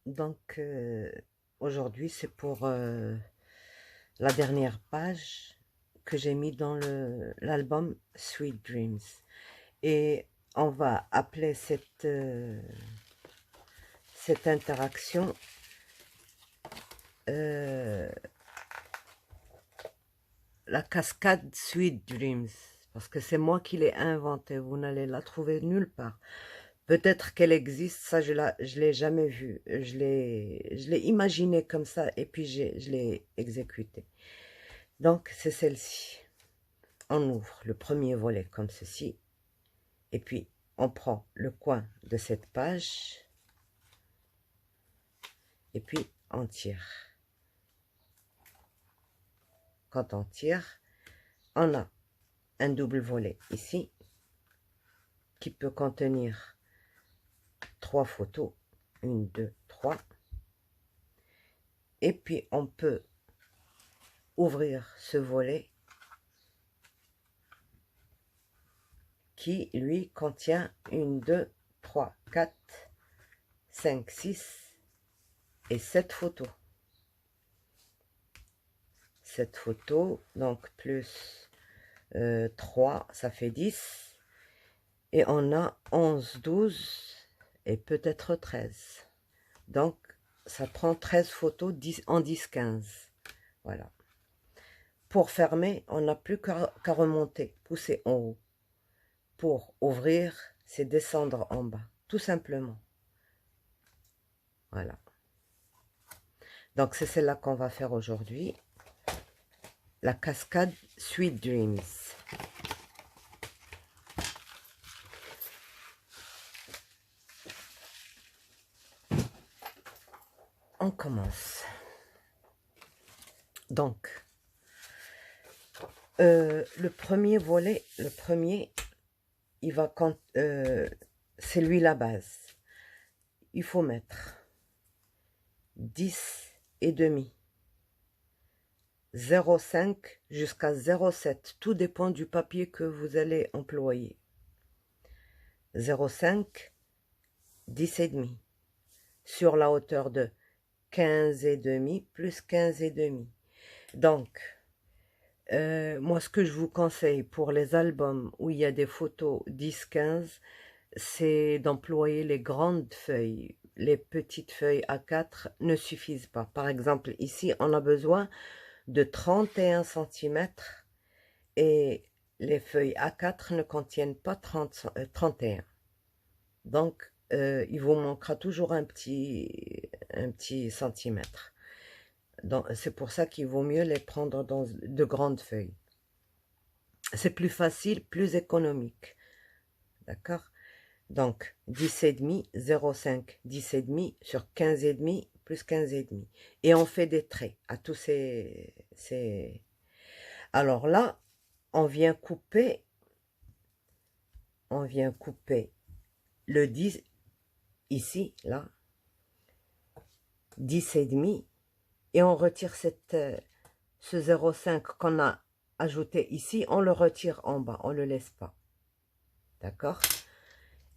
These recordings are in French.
Donc, aujourd'hui, c'est pour la dernière page que j'ai mis dans l'album Sweet Dreams. Et on va appeler cette interaction la cascade Sweet Dreams. Parce que c'est moi qui l'ai inventée. Vous n'allez la trouver nulle part. Peut-être qu'elle existe, ça je l'ai jamais vue. Je l'ai imaginée comme ça et puis je l'ai exécutée. Donc c'est celle-ci. On ouvre le premier volet comme ceci. Et puis on prend le coin de cette page. Et puis on tire. Quand on tire, on a un double volet ici qui peut contenir 3 photos. 1, 2, 3. Et puis on peut ouvrir ce volet qui, lui, contient 1, 2, 3, 4, 5, 6 et 7 photos. 7 photos, donc plus 3, ça fait 10. Et on a 11, 12 et peut-être 13. Donc, ça prend 13 photos en 10, 15. Voilà. Pour fermer, on n'a plus qu'à remonter, pousser en haut. Pour ouvrir, c'est descendre en bas, tout simplement. Voilà. Donc, c'est celle-là qu'on va faire aujourd'hui. La cascade Sweet Dreams. On commence. Donc, le premier volet, il va c'est lui la base. Il faut mettre 10 et demi, 0,5 jusqu'à 0,7. Tout dépend du papier que vous allez employer. 0,5, 10 et demi. Sur la hauteur de 15 et demi plus 15 et demi. Donc, moi, ce que je vous conseille pour les albums où il y a des photos 10-15, c'est d'employer les grandes feuilles. Les petites feuilles A4 ne suffisent pas. Par exemple, ici, on a besoin de 31 cm et les feuilles A4 ne contiennent pas 31. Donc, il vous manquera toujours un petit centimètre. C'est pour ça qu'il vaut mieux les prendre dans de grandes feuilles. C'est plus facile, plus économique. D'accord? Donc, 10,5, 0,5, 10,5 sur 15,5 plus 15,5. Et on fait des traits à tous ces... Alors là, on vient couper le 10, ici, là, 10,5, et on retire ce 0,5 qu'on a ajouté ici, on le retire en bas, on ne le laisse pas. D'accord?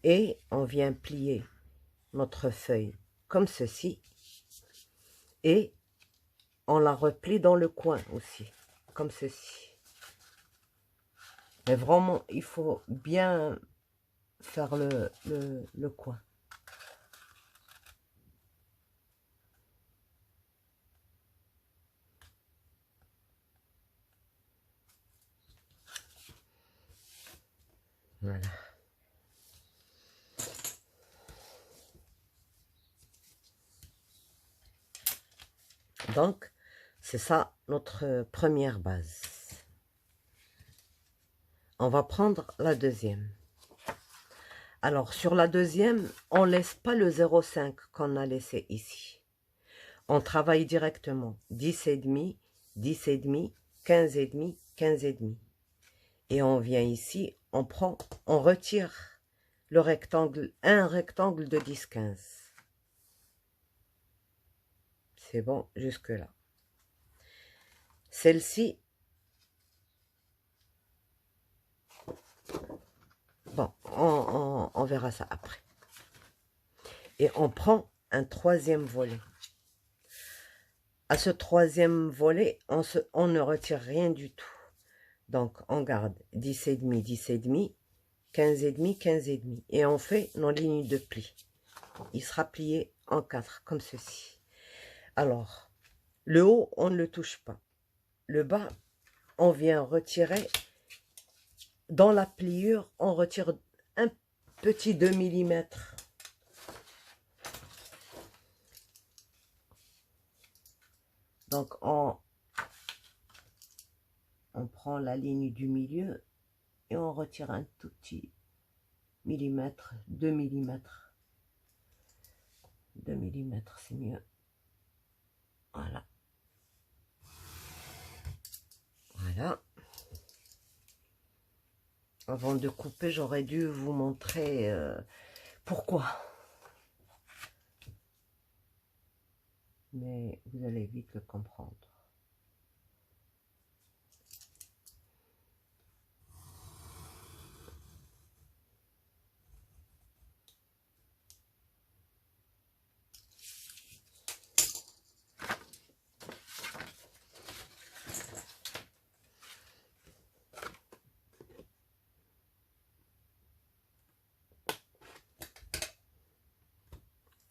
Et on vient plier notre feuille comme ceci. Et on la replie dans le coin aussi, comme ceci. Mais vraiment, il faut bien faire le coin. Voilà. Donc, c'est ça notre première base. On va prendre la deuxième. Alors, sur la deuxième, on ne laisse pas le 0,5 qu'on a laissé ici. On travaille directement 10,5, 10,5, 15,5, 15,5. Et on vient ici, on retire le rectangle, un rectangle de 10, 15. C'est bon jusque là. Celle-ci, bon, on verra ça après. Et on prend un troisième volet. À ce troisième volet, on ne retire rien du tout. Donc, on garde 10 et demi, 10 et demi, 15 et demi, 15 et demi. Et on fait nos lignes de pli. Il sera plié en 4, comme ceci. Alors, le haut, on ne le touche pas. Le bas, on vient retirer. Dans la pliure, on retire un petit 2 mm. Donc, on prend la ligne du milieu et on retire un tout petit millimètre, 2 mm. 2 mm, c'est mieux. Voilà. Voilà. Avant de couper, j'aurais dû vous montrer pourquoi. Mais vous allez vite le comprendre.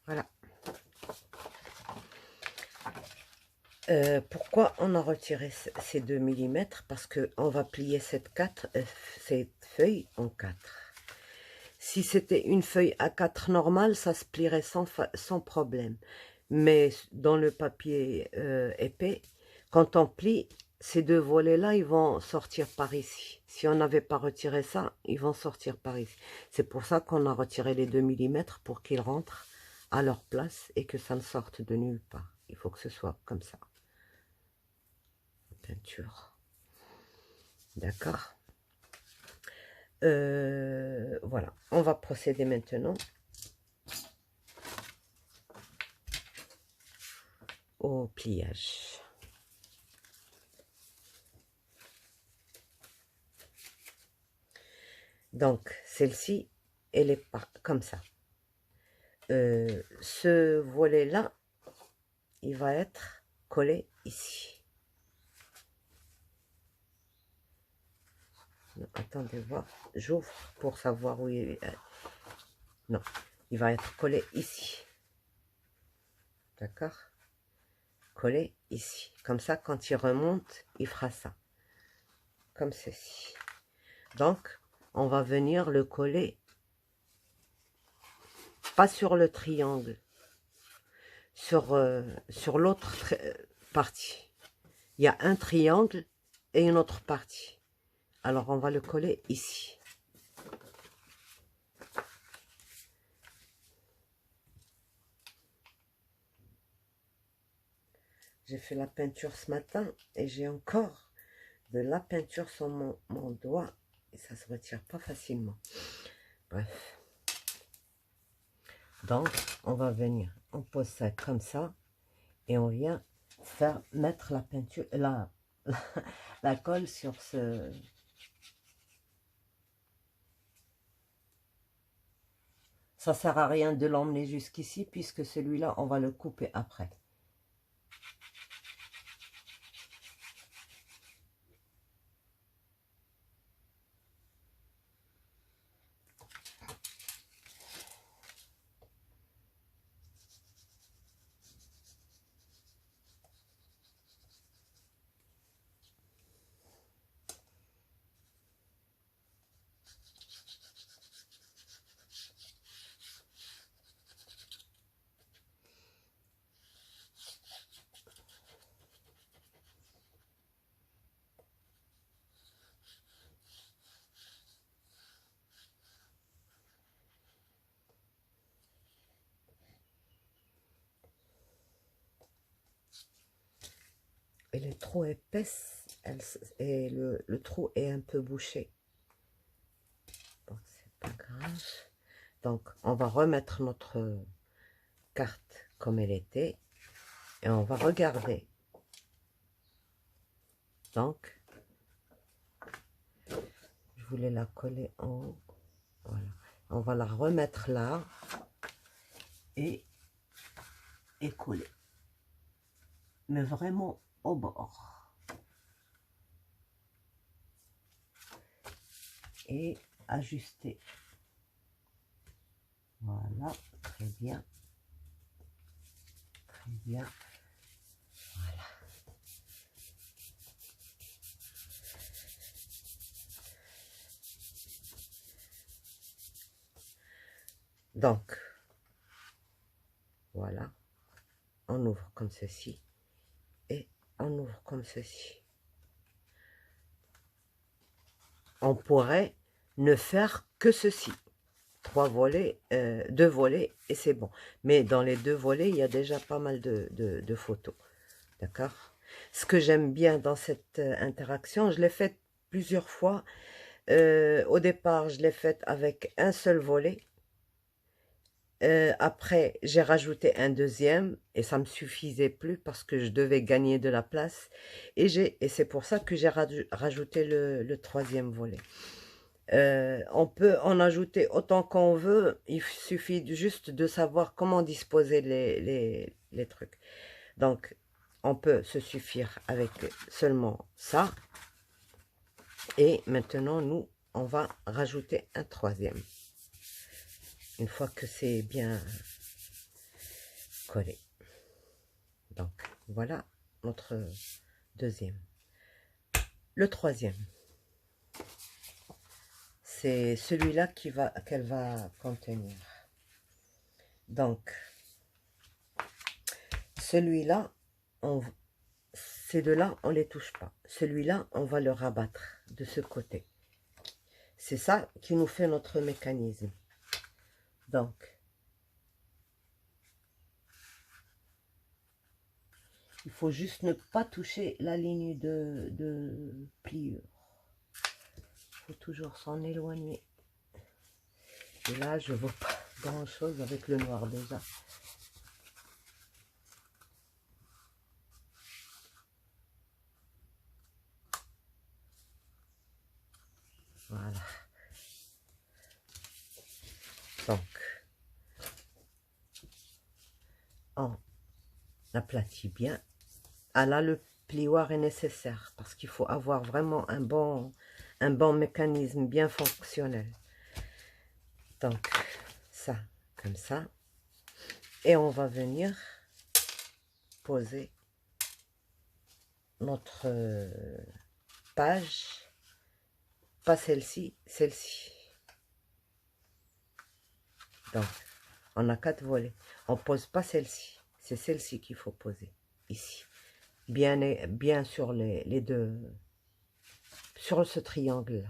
Voilà. Pourquoi on a retiré ces 2 mm? Parce qu'on va plier cette feuille en 4. Si c'était une feuille A4 normale, ça se plierait sans problème. Mais dans le papier épais, quand on plie, ces deux volets-là, ils vont sortir par ici. Si on n'avait pas retiré ça, ils vont sortir par ici. C'est pour ça qu'on a retiré les 2 mm pour qu'ils rentrent à leur place et que ça ne sorte de nulle part. Il faut que ce soit comme ça. Peinture. D'accord. Voilà. On va procéder maintenant au pliage. Donc, celle-ci, elle est pas comme ça. Ce volet-là, il va être collé ici. Non, attendez voir, j'ouvre pour savoir où il est. Non, il va être collé ici. D'accord? Collé ici. Comme ça, quand il remonte, il fera ça. Comme ceci. Donc, on va venir le coller, pas sur le triangle, sur l'autre partie. Il y a un triangle et une autre partie. Alors, on va le coller ici. J'ai fait la peinture ce matin et j'ai encore de la peinture sur mon doigt et ça se retire pas facilement. Bref. Donc, on va venir, on pose ça comme ça et on vient faire mettre la peinture, la colle sur ce... Ça sert à rien de l'emmener jusqu'ici puisque celui-là, on va le couper après. Elle est trop épaisse et le trou est un peu bouché. Bon, c'est pas grave. Donc, on va remettre notre carte comme elle était et on va regarder. Donc, je voulais la coller en haut. Voilà. On va la remettre là et et coller. Mais vraiment au bord. Et ajuster. Voilà, très bien. Très bien. Voilà. Donc, voilà. On ouvre comme ceci. Et on ouvre comme ceci. On pourrait ne faire que ceci. 3 volets, 2 volets et c'est bon. Mais dans les 2 volets, il y a déjà pas mal de photos. D'accord? Ce que j'aime bien dans cette interaction, je l'ai faite plusieurs fois. Au départ, je l'ai faite avec un seul volet. Après, j'ai rajouté un deuxième et ça me suffisait plus parce que je devais gagner de la place. Et c'est pour ça que j'ai rajouté le troisième volet. On peut en ajouter autant qu'on veut, il suffit juste de savoir comment disposer les trucs. Donc, on peut se suffire avec seulement ça. Et maintenant, nous, on va rajouter un troisième. Une fois que c'est bien collé. Donc, voilà notre deuxième. Le troisième. C'est celui-là qu'elle va contenir. Donc, celui-là, ces deux-là, on ne les touche pas. Celui-là, on va le rabattre de ce côté. C'est ça qui nous fait notre mécanisme. Donc, il faut juste ne pas toucher la ligne de pliure. Il faut toujours s'en éloigner. Et là, je ne vois pas grand-chose avec le noir déjà. Voilà. Donc, on aplatit bien. Ah là, le plioir est nécessaire parce qu'il faut avoir vraiment un bon mécanisme bien fonctionnel. Donc, ça, comme ça. Et on va venir poser notre page. Pas celle-ci, celle-ci. Donc, on a 4 volets. On pose pas celle-ci. C'est celle-ci qu'il faut poser. Ici. Bien sur les deux. Sur ce triangle-là.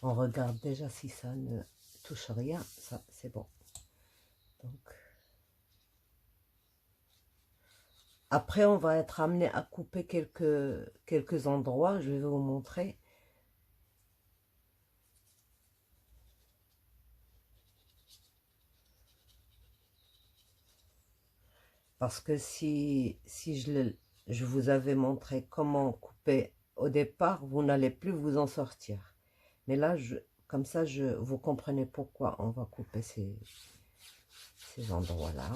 On regarde déjà si ça ne touche rien. Ça, c'est bon. Donc, après, on va être amené à couper quelques endroits. Je vais vous montrer. Parce que si je vous avais montré comment couper au départ, vous n'allez plus vous en sortir. Mais là, comme ça, vous comprenez pourquoi on va couper ces endroits-là.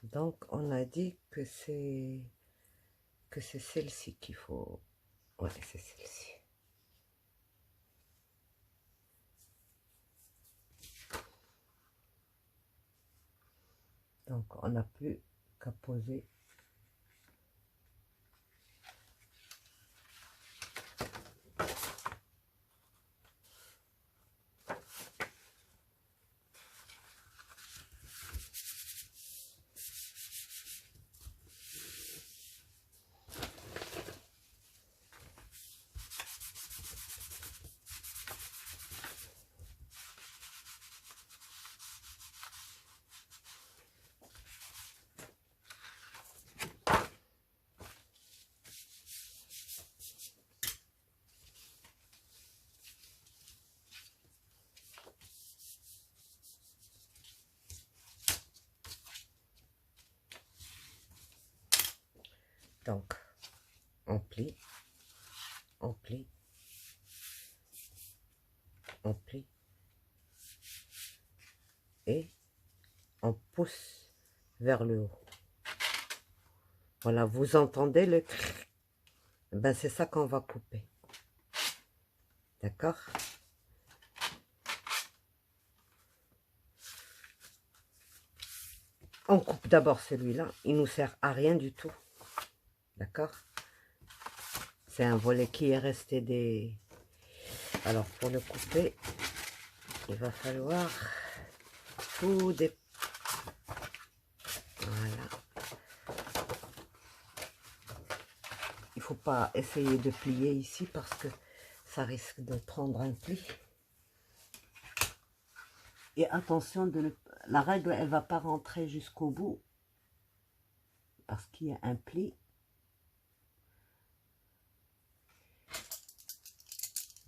Donc, on a dit que c'est celle-ci qu'il faut... Ouais, c'est celle-ci. Donc, on n'a plus qu'à poser. on plie, on plie, on plie, et on pousse vers le haut. Voilà, vous entendez le cric? Ben, c'est ça qu'on va couper. D'accord? On coupe d'abord celui-là. Il nous sert à rien du tout. D'accord? C'est un volet qui est resté des... Alors, pour le couper, il va falloir tout des... Voilà. Il ne faut pas essayer de plier ici parce que ça risque de prendre un pli. Et attention, la règle, elle ne va pas rentrer jusqu'au bout parce qu'il y a un pli.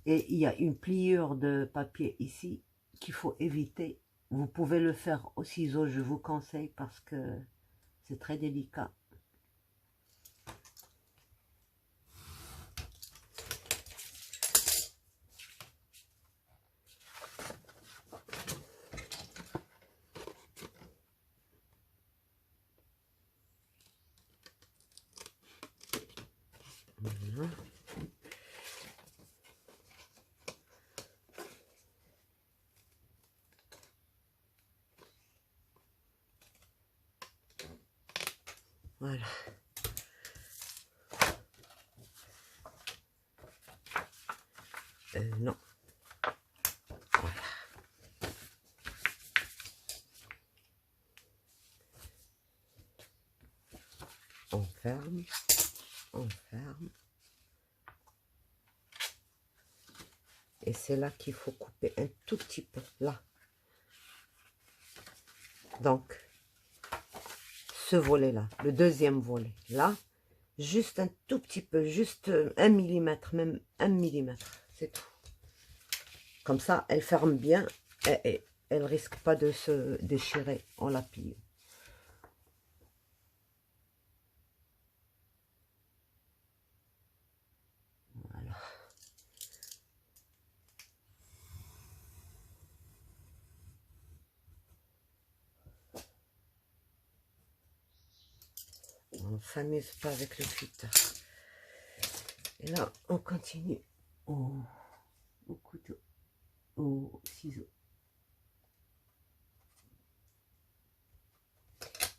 Et il y a une pliure de papier ici qu'il faut éviter. Vous pouvez le faire au ciseau, je vous conseille, parce que c'est très délicat. Voilà. Voilà. Non. Voilà. On ferme. On ferme. Et c'est là qu'il faut couper un tout petit peu. Là. Donc, ce volet-là, le deuxième volet, là, juste un tout petit peu, juste 1 millimètre, même 1 millimètre, c'est tout. Comme ça, elle ferme bien et elle risque pas de se déchirer en la pliant. Voilà. On ne s'amuse pas avec le cutter. Et là, on continue au couteau, au ciseau.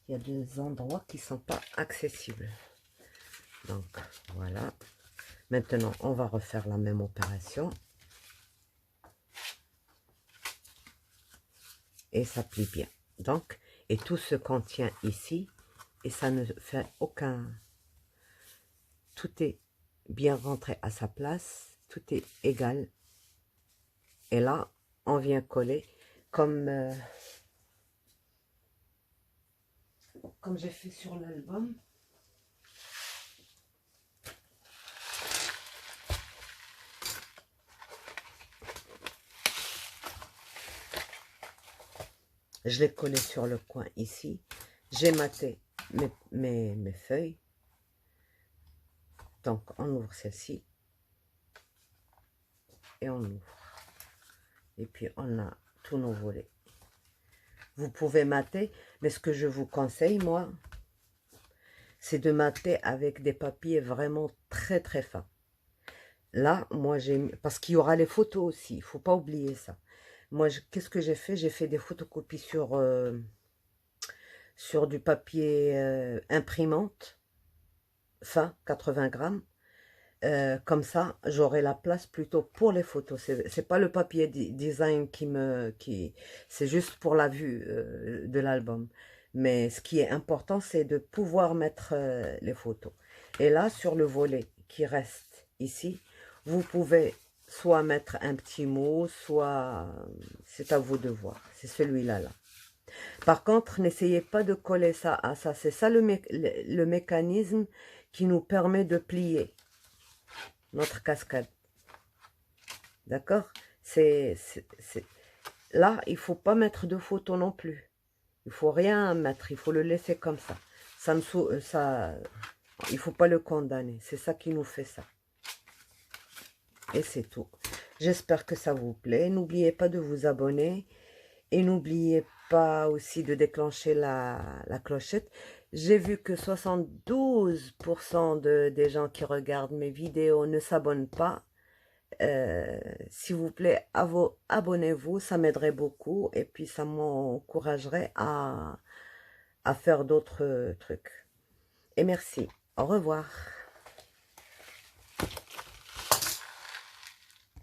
Il y a des endroits qui ne sont pas accessibles. Donc, voilà. Maintenant, on va refaire la même opération. Et ça plie bien. Donc, et tout se contient ici. Et ça ne fait aucun... Tout est bien rentré à sa place. Tout est égal. Et là, on vient coller comme j'ai fait sur l'album. Je l'ai collé sur le coin ici. J'ai maté mes feuilles. Donc, on ouvre celle-ci. Et on ouvre. Et puis, on a tous nos volets. Vous pouvez mater, mais ce que je vous conseille, moi, c'est de mater avec des papiers vraiment très, très fins. Là, moi, parce qu'il y aura les photos aussi. Il ne faut pas oublier ça. Moi, qu'est-ce que j'ai fait? J'ai fait des photocopies sur du papier imprimante, fin, 80 grammes. Comme ça, j'aurai la place plutôt pour les photos. C'est pas le papier design c'est juste pour la vue de l'album. Mais ce qui est important, c'est de pouvoir mettre les photos. Et là, sur le volet qui reste ici, vous pouvez soit mettre un petit mot, soit... C'est à vous de voir. C'est celui-là, là. Par contre, n'essayez pas de coller ça à ça. C'est ça le mécanisme qui nous permet de plier notre cascade. D'accord? Là, il ne faut pas mettre de photo non plus. Il ne faut rien mettre. Il faut le laisser comme ça. Il faut pas le condamner. C'est ça qui nous fait ça. Et c'est tout. J'espère que ça vous plaît. N'oubliez pas de vous abonner. Et n'oubliez pas aussi de déclencher la clochette. J'ai vu que 72% des gens qui regardent mes vidéos ne s'abonnent pas. S'il vous plaît, abonnez-vous, ça m'aiderait beaucoup et puis ça m'encouragerait à faire d'autres trucs. Et merci. Au revoir.